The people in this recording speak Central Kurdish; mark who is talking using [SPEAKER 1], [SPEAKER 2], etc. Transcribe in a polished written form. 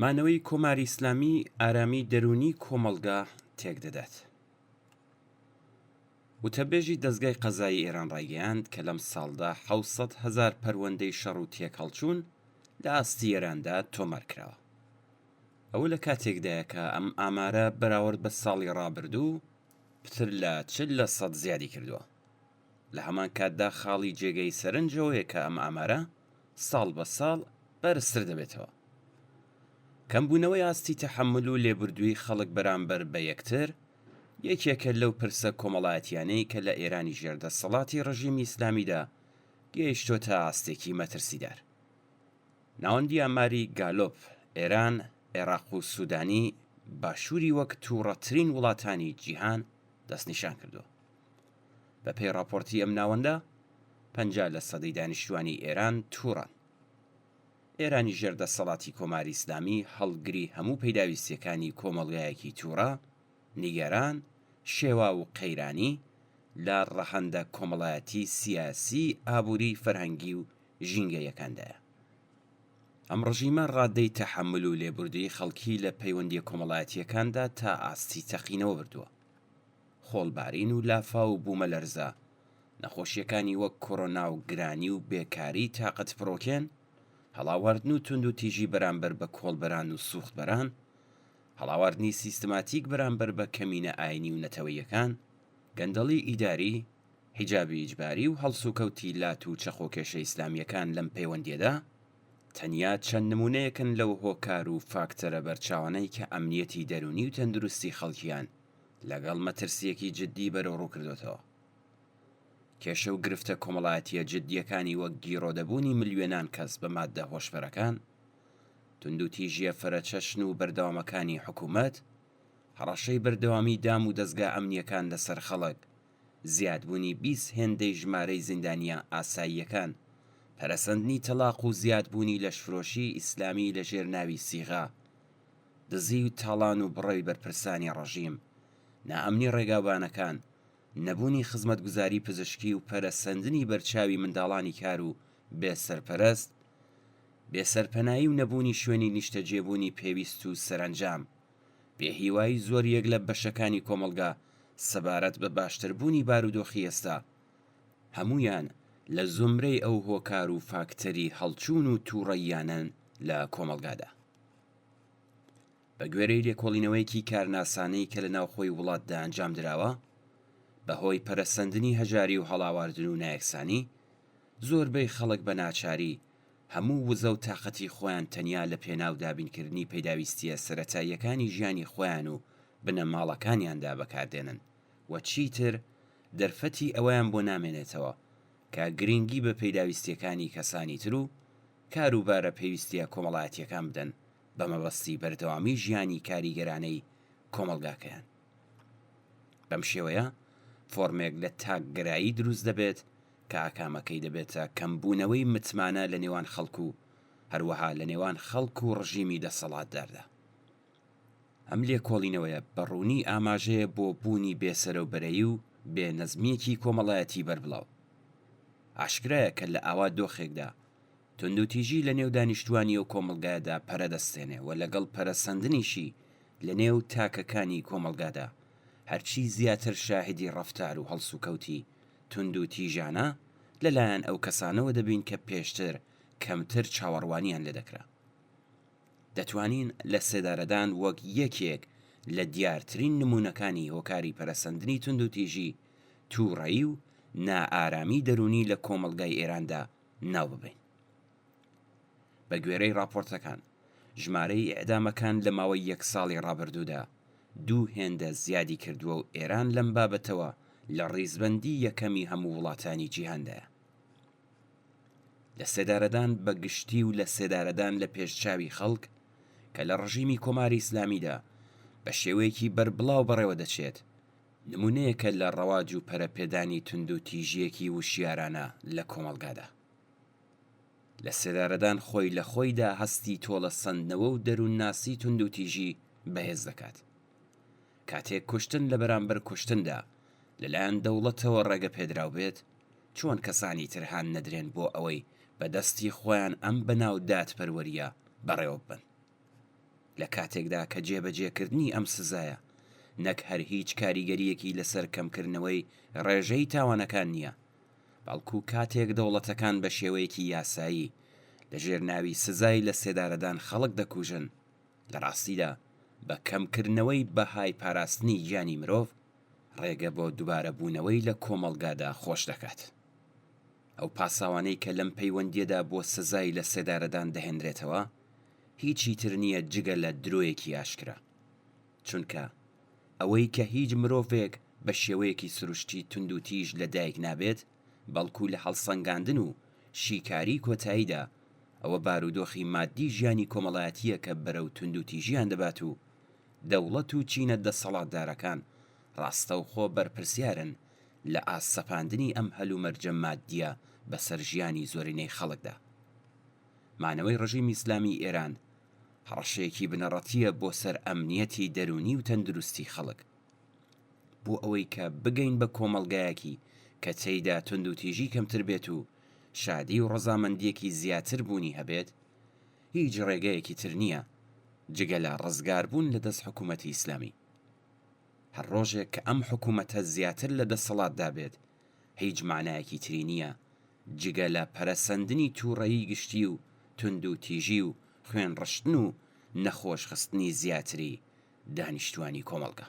[SPEAKER 1] مانەوەی کۆماری ئیسلامی ئارامی دەرونی کۆمەڵگا تێک دەدات. وتەبێژی دەستگای قەزایی ئێران ڕایگەیاند کە لەم ساڵدا 700,000 پەروەندەی شەڕ و تێکەڵچوون لە ئاستی ئێراندا تۆمارکراوە. ئەوە لە کاتێکدایە کە ئەم ئامارە بەراورد بە ساڵی ڕابردوو پتر لە 40% زیادی کردووە. لە هەمان کاتدا خاڵی جێگەی سەرنجەوەیە کە ئەم ئامارە ساڵ بە ساڵ بەرزتر دەبێتەوە. کەمبوونەوەی ئاستی تەحەمل و لێبوردووی خەڵک بەرامبەر بە یەکتر یەکێکە لەو پرسە کۆمەڵایەتیانەی کە لە ئێرانی ژێردەسەڵاتی ڕژیمی ئیسلامیدا گەیشتۆتە ئاستێکی مەترسیدار. ناوەندی ئاماری گالۆپ ئێران، عێراق و سوودانی باشووری وەک تووڕەترین وڵاتانی جیهان دەستنیشان کردووە. بەپێی راپۆرتی ئەم ناوەندە 50% دانیشتوانی ئێران تووڕان. ئێرانی ژێردەسەڵاتی کۆماری ئیسلامی هەڵگری هەموو پەیداویستیەکانی کۆمەڵگایەکی تووڕە، نیگەران، شێوا و قەیرانی لە ڕەهەندە کۆمەڵایەتی سیاسی، ئابووری، فەرهەنگی و ژینگەیەکاندایە. ئەم ڕژیمە ڕادەی تەحەمل و لێبوردووی خەڵکی لە پەیوەندیە کۆمەڵایەتیەکاندا تا ئاستی تەقینەوە بردووە. خۆڵبارین و لافا و بوومەلەرزە، نەخۆشیەکانی وەک کۆڕۆنا و گرانی و بێکاری تاقەت فڕۆکێن، هەڵاواردن و تونند و تیژی بەرامبەر بە کۆڵبەران و سوختبەران، هەڵاواردنی سیستماتیک بەرامبەر بە کەمینە ئاینی و نەتەوەیەکان، گەندەڵی ئیداری، حیجابی ئیجباری و هەڵسوکەوتی لات و چەخۆکێشە ئیسلامیەکان لەم پەیوەندیەدا تەنیا چەند نمونەیەکن لەو هۆکار و فاکتەرە بەرچاوانەی کە ئەمنیەتی دەرونی و تەندروستی خەڵکیان لەگەڵ مەترسیەکی جددی بەرەو ڕووکردوێتەوە. کێشە و گرفتە کۆمەڵایەتیە جددیەکانی وەک گیرۆدەبوونی ملیۆنان کەس بە ماددە هۆشبەرەکان، تونند و تیژیە فەرەچەشن و بەردەوامەکانی حکوومەت، هەڕەشەی بەردەوامی دام و دەستگا ئەمنیەکان لەسەر خەڵک، زیادبوونی 20 هێندەی ژمارەی زیندانیە ئاساییەکان، پەرەسەندنی تەلاق و زیادبوونی لەشفرۆشی ئیسلامی لەژێر ناوی سیغا، دزی و تاڵان و بڕەوی بەرپرسانی ڕەژیم، نائەمنی ڕێگاوانەکان، نەبوونی خزمەتگوزاری پزیشکی و پەرەسەندنی بەرچاوی منداڵانی کار و بێسەرپەرست، بێسەرپەنایی و نەبوونی شوێنی نیشتەجێبوونی پێویست و سەرنجام، بێهیوایی زۆر یەک لە بەشەکانی کۆمەڵگا سەبارەت بە باشتربوونی بارودۆخی ئێستا، هەمویان لە زومرەی ئەو هۆکار و فاکتەری هەڵچوون و تووڕەییانن لە کۆمەڵگادا. بە گوێرەی لێکۆڵینەوەیەکی کارناسانەی کە لە ناوخۆی وڵاتدا ئەنجام دراوە، بەهۆی پەرەسەندنی هەژاری و هەڵاواردن و نایەکسانی، زۆربەی خەڵک بە ناچاری هەموو وزە و تاقەتی خۆیان تەنیا لە پێناو دابینکردنی پەیداویستیە سەرەتاییەکانی ژیانی خۆیان و بنەماڵەکانیاندا بەکاردێنن و چیتر دەرفەتی ئەوەیان بۆ نامێنێتەوە کە گرنگی بە پەیداویستیەکانی کەسانی تر و کاروبارە پێویستیە کۆمەڵایەتیەکان بدەن بە مەبەستی بەردەوامی ژیانی کاریگەرانەی کۆمەڵگاکەیان. بەم شێوەیە فۆرمێک لە تاکگەرایی دروست دەبێت کە ئاکامەکەی دەبێتە کەمبوونەوەی متمانە لە نێوان خەڵکو و هەروەها لە نێوان خەڵک و ڕژیمی دەسەڵاتداردا. ئەم لێکۆڵینەوەیە بەڕوونی ئاماژەیە بۆ بوونی بێسەرەوبەرەیی و بێنەزمیەکی کۆمەڵایەتی بەربڵاو. ئاشکرایە کە لە ئاوا دۆخێکدا تونند و تیژی لە نێو دانیشتوانی و کۆمەڵگایەدا پەرەدەستێنێ و لەگەڵ پەرەسەندنیشی لە نێو تاکەکانی کۆمەڵگادا هەرچی زیاتر شاهدی ڕەفتار و هەڵسوکەوتی تونند و تیژانە لەلایەن ئەو کەسانەوە دەبین کە پێشتر کەمتر چاوەڕوانیان لێ دەکرا. دەتوانین لە سێدارەدان وەک یەکێک لە دیارترین نمونەکانی هۆکاری پەرەسەندنی تونند و تیژی، تووڕەیی و نائارامی دەرونی لە کۆمەڵگای ئێراندا ناو ببین. بە گوێرەی راپۆرتەکان، ژمارەی ئێعدامەکان لە ماوەی 1 ساڵی ڕابردوودا 2 هێندە زیادی کردووە و ئێران لەم بابەتەوە لە ڕیزبەندی یەکەمی هەموو وڵاتانی جیهاندایە. لە سێدارەدان بە گشتی و لە سێدارەدان لە پێشچاوی خەڵک کە لە ڕژیمی کۆماری ئیسلامیدا بە شێوەیەکی بەربڵاو بەڕێوە دەچێت، نمونەیەکە لە ڕەواج و پەرەپێدانی تونند و تیژیەکی وشیارانە لە کۆمەڵگادا. لە سێدارەدان خۆی لە خۆیدا هەستی تۆڵە سەندنەوە و دەروونناسی تونند و تیژی بەهێز دەکات. کاتێک کوشتن لە بەرامبەر کوشتندا لەلایەن دەوڵەتەوە ڕێگە پێدراو بێت، چۆن کەسانی ترهان نەدرێن بۆ ئەوەی بە دەستی خۆیان ئەم بەناو دادپەروەریە بەڕێوە ببن. لە کاتێکدا کە جێبەجێکردنی ئەم سزایە نەک هەر هیچ کاریگەریەکی لەسەر کەمکردنەوەی ڕێژەی تاوانەکان نییە، بەڵکو کاتێک دەوڵەتەکان بە شێوەیەکی یاسایی لە ژێرناوی سزای لە سێدارەدان خەڵک دەکوژن، لە ڕاستیدا بە کەمکردنەوەی بەهای پاراستنی گیانی مرۆڤ ڕێگە بۆ دووبارە بوونەوەی لە کۆمەڵگادا خۆش دەکات. ئەو پاساوانەی کە لەم پەیوەندیەدا بۆ سزای لە سێدارەدان دەهێنرێتەوە هیچی تر نییە جگە لە درۆیەکی ئاشکرا، چونکە ئەوەی کە هیچ مرۆڤێک بە شێوەیەکی سروشتی تونند و تیژ لەدایک نابێت، بەڵکو لە هەڵسەنگاندن و شیکاری کۆتاییدا ئەوە بارودۆخی مادی ژیانی کۆمەڵایەتیە کە بەرەو تونند و تیژیان دەبات و دەوڵەت و چینە دەسەڵاتدارەکان ڕاستەوخۆ بەرپرسیارن لە ئاسەپاندنی ئەم هەلومەرجە مادیە بەسەر ژیانی زۆرینەی خەڵکدا. مانەوەی ڕژیمی ئیسلامی ئێران هەڕەشەیەکی بنەڕەتیە بۆ سەر ئەمنیەتی دەرونی و تەندروستی خەڵک، بۆ ئەوەی کە بگەین بە کۆمەڵگایەکی کە تێیدا تونند و تیژی کەمتر بێت و شادی و ڕەزامەندیەکی زیاتر بوونی هەبێت، هیچ ڕێگەیەکی تر نییە جگە لە ڕزگاربوون لە دەست حکوومەتی ئیسلامی. هەر ڕۆژێک کە ئەم حکوومەتە زیاتر لە دەسەڵاتدا بێت، هیچ مانایەکی تری نییە جگە لە پەرەسەندنی تووڕەیی گشتی و تونند و تیژی و خوێن ڕشتن و نەخۆشخستنی زیاتری دانیشتوانی کۆمەڵگە.